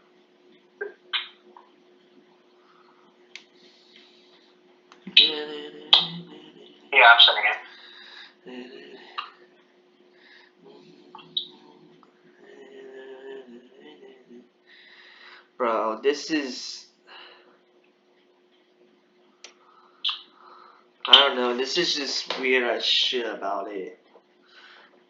Yeah, I'm sending it. Bro, this is. I don't know. This is just weird as shit about it.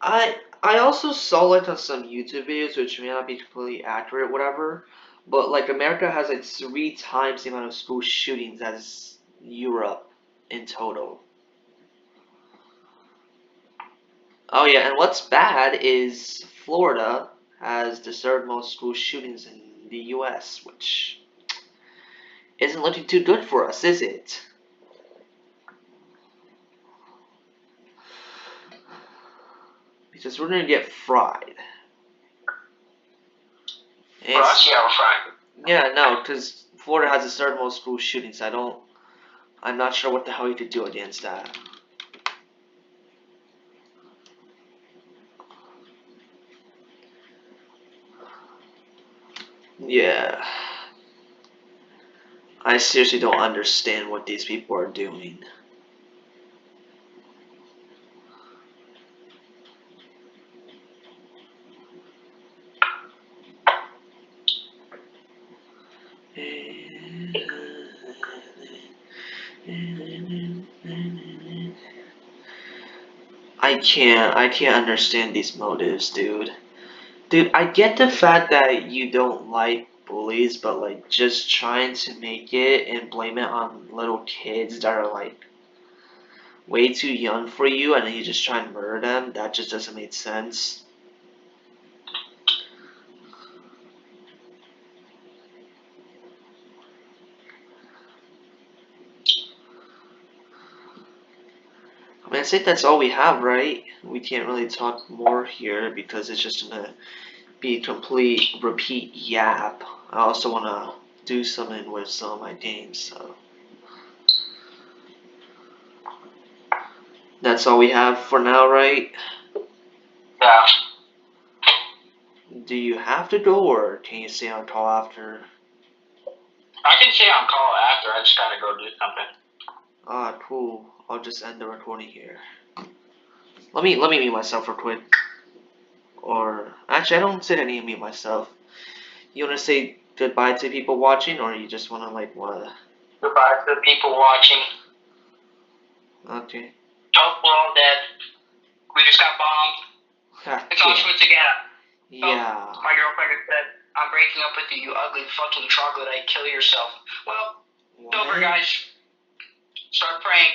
I also saw like on some YouTube videos, which may not be completely accurate, whatever. But like America has like 3 times the amount of school shootings as Europe in total. Oh yeah, and what's bad is Florida has the 3rd most school shootings in the U.S., which isn't looking too good for us, is it? Because we're gonna get fried. For us, yeah, we're fried. Yeah, no, because Florida has the 3rd most school shootings. I'm not sure what the hell you could do against that. Yeah. I seriously don't understand what these people are doing. I can't understand these motives, dude. Dude, I get the fact that you don't like bullies, but like just trying to make it and blame it on little kids that are like way too young for you and then you just try and murder them, that just doesn't make sense. I mean, I think that's all we have, right? We can't really talk more here because it's just gonna be a complete repeat yap. I also wanna do something with some of my games, so. That's all we have for now, right? Yeah. Do you have to go or can you stay on call after? I can stay on call after. I just gotta go do something. Ah, cool. I'll just end the recording here. Let me mute myself real quick. Or actually, I don't say I need to mute myself. You wanna say goodbye to people watching, or you just wanna like what? Goodbye to the people watching. Okay. Oh, we're all dead. We just got bombed. It's Auschwitz again. Yeah. Oh, my girlfriend has said, I'm breaking up with you, you ugly fucking troglodyte. Kill yourself. Well, it's over, guys. Start praying.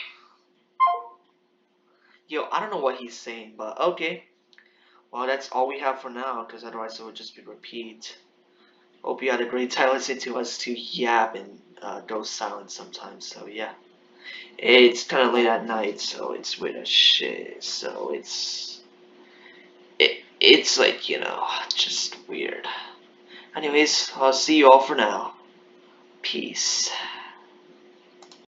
Yo, I don't know what he's saying, but okay. Well, that's all we have for now, because otherwise it would just be repeat. Hope you had a great time listening to us to yap and go silent sometimes, so yeah. It's kind of late at night, so it's weird as shit, so it's like, you know, just weird. Anyways, I'll see you all for now. Peace.